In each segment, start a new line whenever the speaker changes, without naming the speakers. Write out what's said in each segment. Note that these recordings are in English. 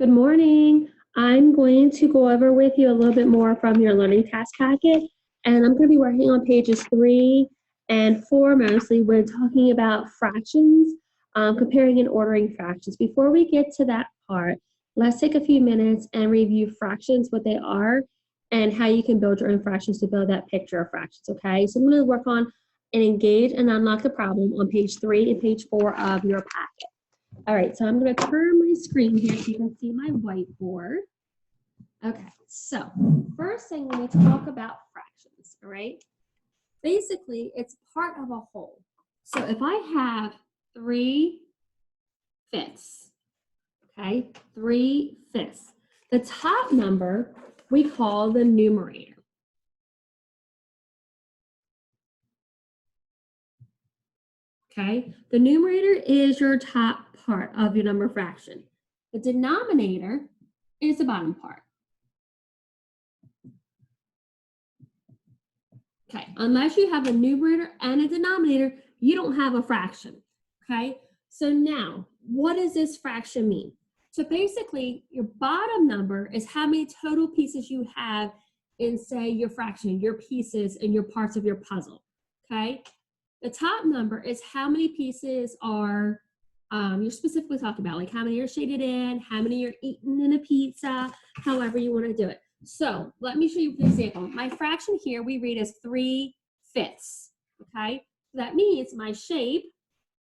Good morning. I'm going to go over with you a little bit more from your learning task packet, and I'm going to be working on pages 3 and 4 mostly. We're talking about fractions, comparing and ordering fractions. Before we get to that part, let's take a few minutes and review fractions, what they are, and how you can build your own fractions to build that picture of fractions, okay? So I'm going to work on and engage and unlock the problem on page 3 and page 4 of your packet. All right, so I'm going to turn my screen here so you can see my whiteboard. Okay, so first thing when we talk about fractions, all right, basically it's part of a whole. So if I have 3/5, okay, 3/5, the top number we call the numerator. Okay, the numerator is your top part of your number fraction. The denominator is the bottom part. Okay, unless you have a numerator and a denominator, you don't have a fraction. Okay, so now what does this fraction mean? So basically, your bottom number is how many total pieces you have in, say, your fraction, your pieces and your parts of your puzzle. Okay, the top number is how many pieces are you're specifically talking about, like how many are shaded in, how many are eaten in a pizza, however you want to do it. So let me show you an example. My fraction here we read as 3/5. Okay, so that means my shape,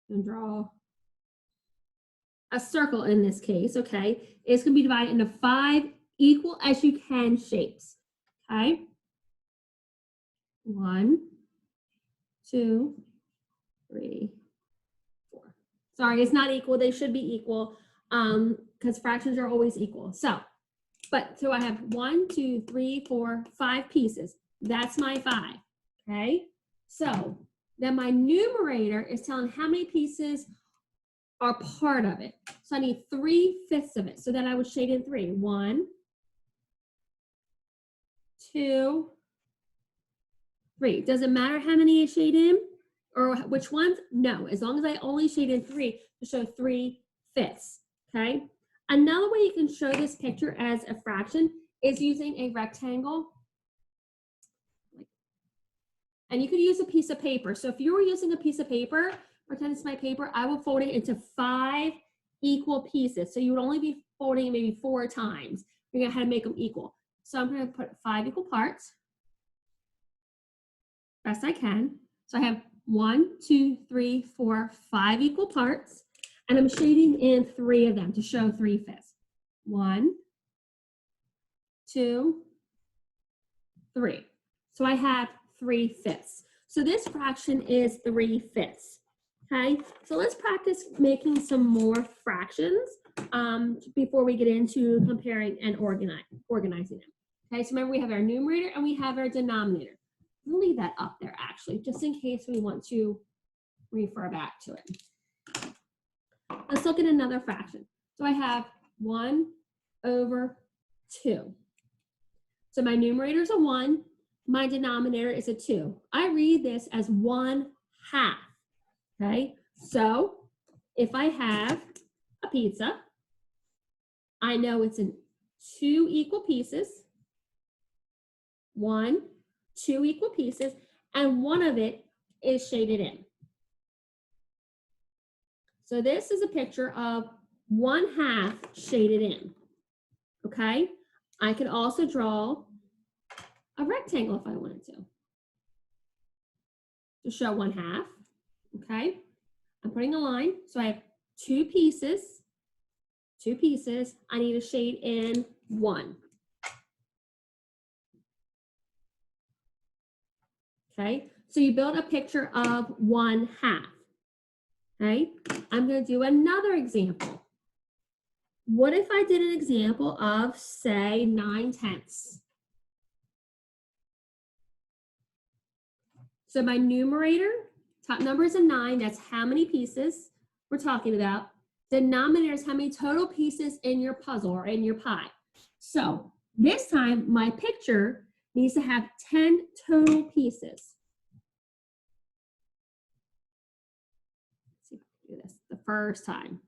and draw a circle in this case, okay, is going to be divided into 5 equal as you can shapes. Okay, 1, 2, 3, 4. Sorry, it's not equal. They should be equal because fractions are always equal. So I have 1, 2, 3, 4, 5 pieces. That's my 5. Okay. So then my numerator is telling how many pieces are part of it. So I need 3/5 of it. So then I would shade in 3. 1, 2, 3. Does it matter how many I shade in or which ones? No, as long as I only shade in 3 to show 3/5. Okay. Another way you can show this picture as a fraction is using a rectangle. And you could use a piece of paper. So if you were using a piece of paper, pretend it's my paper, I would fold it into 5 equal pieces. So you would only be folding it maybe 4 times. Figure out how to make them equal. So I'm going to put 5 equal parts. Best I can. So I have 1, 2, 3, 4, 5 equal parts. And I'm shading in 3 of them to show 3/5. 1, 2, 3. So I have 3/5. So this fraction is 3/5. Okay, so let's practice making some more fractions before we get into comparing and organizing them. Okay, so remember we have our numerator and we have our denominator. We'll leave that up there actually, just in case we want to refer back to it. Let's look at another fraction. So I have 1/2. So my numerator is a 1, my denominator is a 2. I read this as 1/2. Okay, so if I have a pizza, I know it's in 2 equal pieces, 1, 2 equal pieces, and one of it is shaded in. So this is a picture of 1/2 shaded in. Okay, I could also draw a rectangle if I wanted to show 1/2. Okay, I'm putting a line. So I have 2 pieces. I need to shade in 1. Okay, so you build a picture of 1/2. Okay, I'm going to do another example. What if I did an example of, say, 9/10? So my numerator, top number is a 9. That's how many pieces we're talking about. Denominator is how many total pieces in your puzzle or in your pie. So this time, my picture needs to have 10 total pieces. Let's see if I can do this the first time.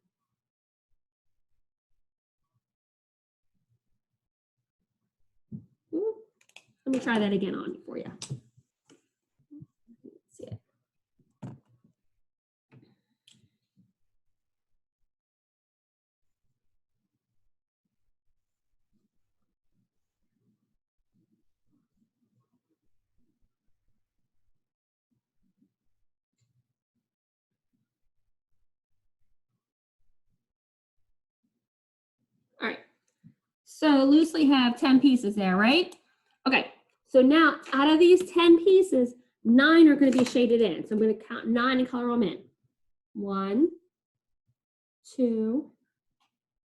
Let me try that again on for you. Let's see it. All right. So loosely have 10 pieces there, right? Okay. So now out of these 10 pieces, 9 are going to be shaded in. So I'm going to count 9 and color them in. 1, 2,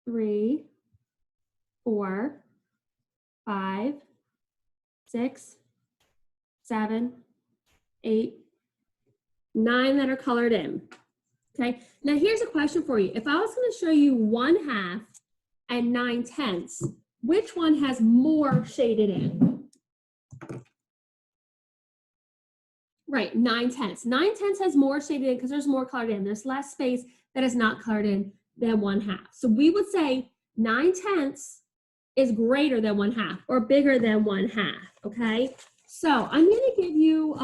3, 4, 5, 6, 7, 8, 9 that are colored in. Okay. Now here's a question for you. If I was going to show you 1/2 and 9/10, which one has more shaded in? Right, 9/10. 9/10 has more shaded in because there's more colored in. There's less space that is not colored in than 1/2. So we would say 9/10 is greater than 1/2 or bigger than 1/2. Okay. So I'm going to give you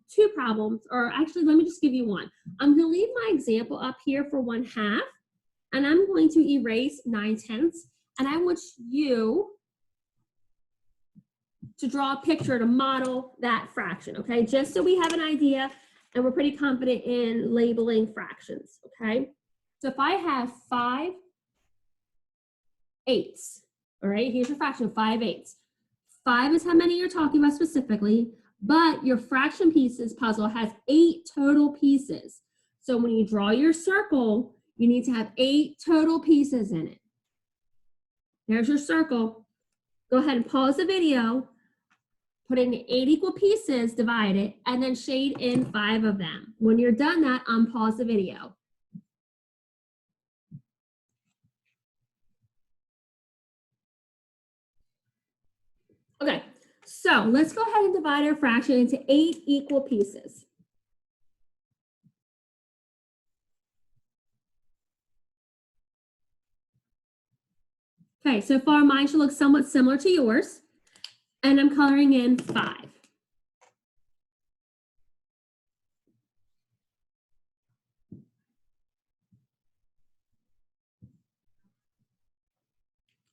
2 problems, or actually, let me just give you one. I'm going to leave my example up here for 1/2, and I'm going to erase 9/10, and I want you to draw a picture to model that fraction, okay? Just so we have an idea and we're pretty confident in labeling fractions, okay? So if I have 5/8, all right, here's your fraction, 5/8. 5 is how many you're talking about specifically, but your fraction pieces puzzle has 8 total pieces. So when you draw your circle, you need to have 8 total pieces in it. There's your circle. Go ahead and pause the video, put in 8 equal pieces, divide it, and then shade in 5 of them. When you're done that, unpause the video. Okay, so let's go ahead and divide our fraction into 8 equal pieces. Okay, so far mine should look somewhat similar to yours, and I'm coloring in 5.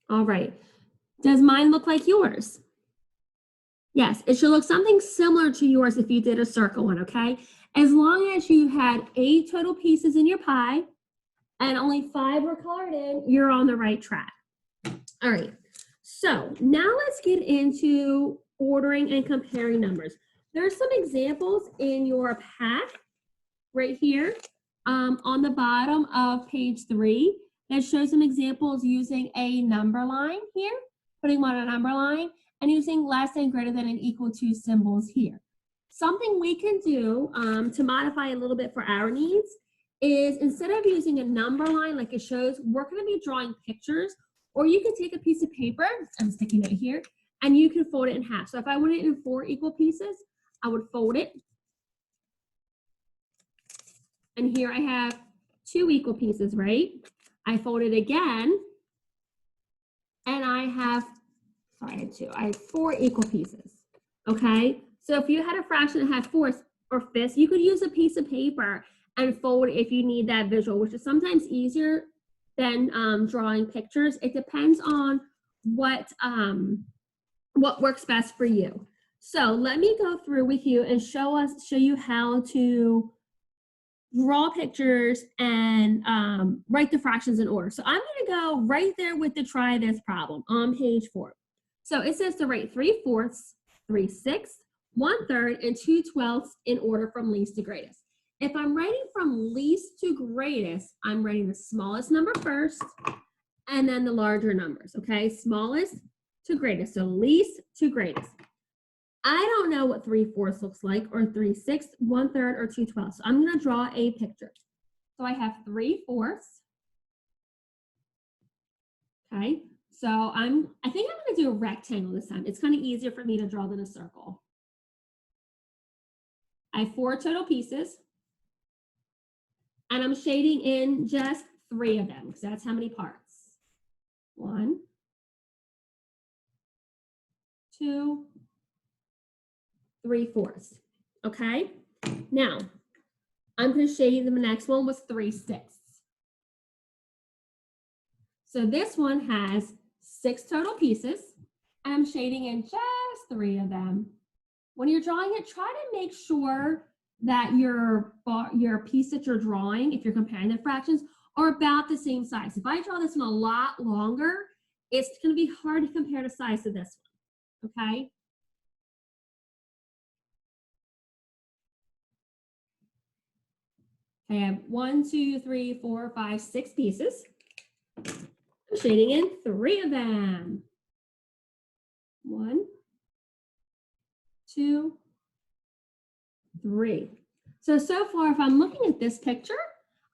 All right, does mine look like yours? Yes, it should look something similar to yours if you did a circle one, okay? As long as you had 8 total pieces in your pie and only 5 were colored in, you're on the right track. All right, so now let's get into ordering and comparing numbers. There's some examples in your pack right here on the bottom of page 3 that shows some examples using a number line here, putting on a number line, and using less than, greater than, and equal to symbols here. Something we can do to modify a little bit for our needs is, instead of using a number line like it shows, we're going to be drawing pictures, or you can take a piece of paper, I'm sticking it here, and you can fold it in half. So if I want it in 4 equal pieces, I would fold it. And here I have 2 equal pieces, right? I fold it again, and I have, sorry, I had 2. I have 4 equal pieces, okay? So if you had a fraction that had fourths or fifths, you could use a piece of paper and fold it if you need that visual, which is sometimes easier than drawing pictures. It depends on what works best for you. So let me go through with you and show you how to draw pictures and write the fractions in order. So I'm going to go right there with the try this problem on page 4. So it says to write 3/4, 3/6, 1/3, and 2/12 in order from least to greatest. If I'm writing from least to greatest, I'm writing the smallest number first and then the larger numbers, okay? Smallest to greatest, so least to greatest. I don't know what 3/4 looks like, or 3/6, 1/3, or 2/12. So I'm going to draw a picture. So I have 3/4. Okay. So I think I'm going to do a rectangle this time. It's kind of easier for me to draw than a circle. I have 4 total pieces, and I'm shading in just 3 of them because that's how many parts. 1, 2, 3/4. Okay? Now, I'm going to show you the next one was 3/6. So this one has 6 total pieces, and I'm shading in just 3 of them. When you're drawing it, try to make sure that your piece that you're drawing, if you're comparing the fractions, are about the same size. If I draw this one a lot longer, it's going to be hard to compare the size of this one, okay? I have 1, 2, 3, 4, 5, 6 pieces. I'm shading in 3 of them. 1, 2, 3. So far, if I'm looking at this picture,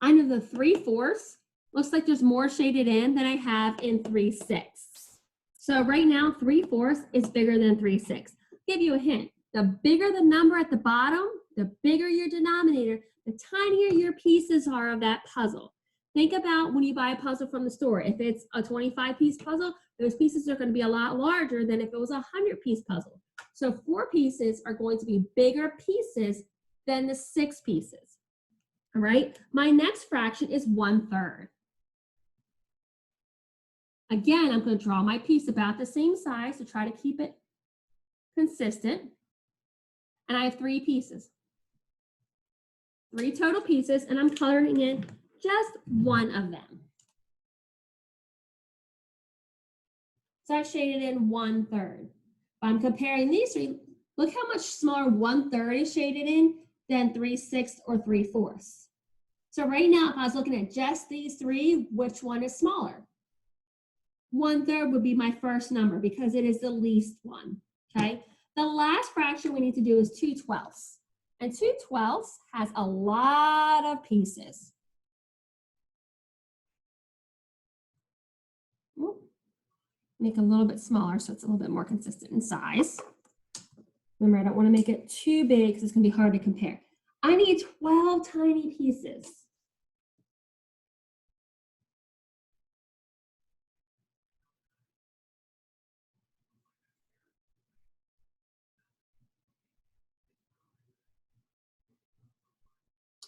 I know the 3/4 looks like there's more shaded in than I have in 3/6. So right now, 3/4 is bigger than 3/6. Give you a hint. The bigger the number at the bottom, the bigger your denominator, the tinier your pieces are of that puzzle. Think about when you buy a puzzle from the store. If it's a 25-piece puzzle, those pieces are going to be a lot larger than if it was a 100-piece puzzle. So 4 pieces are going to be bigger pieces than the 6 pieces. All right, my next fraction is 1/3. Again, I'm going to draw my piece about the same size to try to keep it consistent. And I have 3 pieces. 3 total pieces, and I'm coloring in just 1 of them. So I shaded in 1/3. If I'm comparing these 3, look how much smaller 1/3 is shaded in than 3/6 or 3/4. So right now, if I was looking at just these 3, which one is smaller? 1/3 would be my first number because it is the least one, okay? The last fraction we need to do is 2/12. And 2/12 has a lot of pieces. Make it a little bit smaller so it's a little bit more consistent in size. Remember, I don't want to make it too big because it's going to be hard to compare. I need 12 tiny pieces.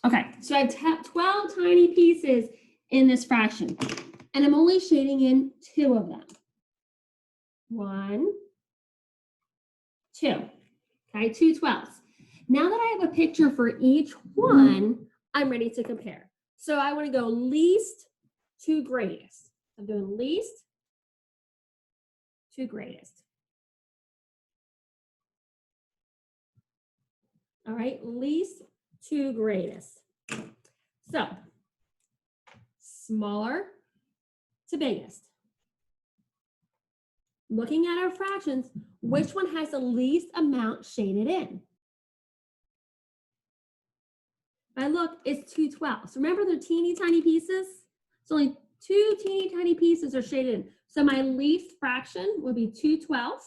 Okay, so I have 12 tiny pieces in this fraction, and I'm only shading in 2 of them. 1, 2. Okay, 2/12. Now that I have a picture for each one, I'm ready to compare. So I want to go least to greatest. I'm doing least to greatest. All right, least to greatest. So smaller to biggest. Looking at our fractions, which one has the least amount shaded in? If I look, it's 2/12. So remember the teeny tiny pieces? So only 2 teeny tiny pieces are shaded in. So my least fraction would be 2/12.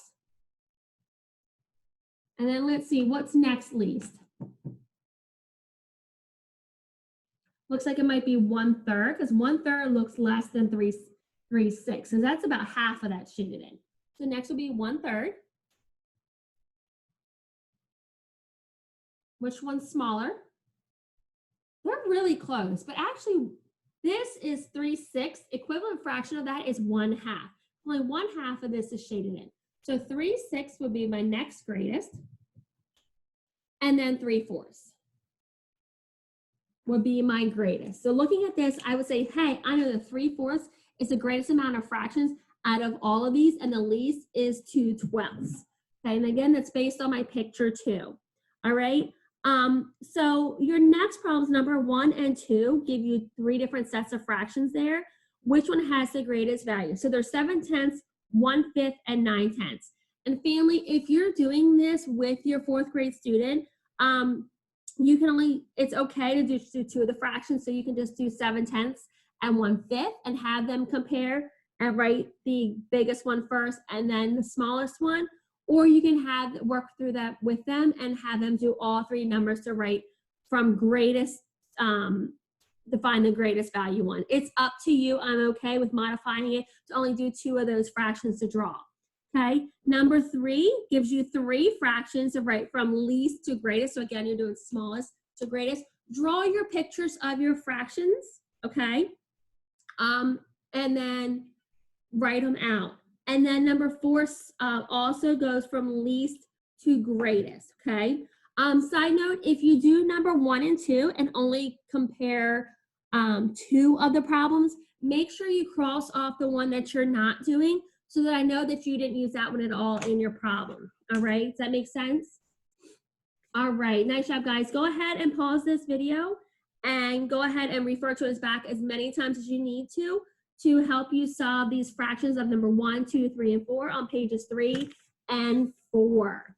And then let's see, what's next least? Looks like it might be 1/3 because 1/3 looks less than 3/6. So that's about half of that shaded in. So next will be 1/3. Which one's smaller? They're really close, but actually this is 3/6. Equivalent fraction of that is 1/2. Only 1/2 of this is shaded in. So 3/6 would be my next greatest. And then 3/4 would be my greatest. So looking at this, I would say, hey, I know the 3/4 is the greatest amount of fractions out of all of these, and the least is 2/12. Okay, and again, that's based on my picture too. All right. So your next problems, number 1 and 2, give you 3 different sets of fractions there. Which one has the greatest value? So there's 7/10, 1/5, and 9/10. And family, if you're doing this with your 4th grade student, you can only, it's okay to do 2 of the fractions. So you can just do 7/10 and 1/5 and have them compare and write the biggest one first and then the smallest one. Or you can have work through that with them and have them do all 3 numbers to write from greatest, to find the greatest value one. It's up to you. I'm okay with modifying it to only do 2 of those fractions to draw. Okay, number 3 gives you 3 fractions to write from least to greatest. So again, you're doing smallest to greatest. Draw your pictures of your fractions, okay? And then write them out. And then number 4 also goes from least to greatest, okay? Side note, if you do number 1 and 2 and only compare 2 of the problems, make sure you cross off the one that you're not doing so that I know that you didn't use that one at all in your problem. All right, does that make sense? All right, nice job, guys. Go ahead and pause this video and go ahead and refer to us back as many times as you need to help you solve these fractions of number 1, 2, 3, and 4 on pages 3 and 4.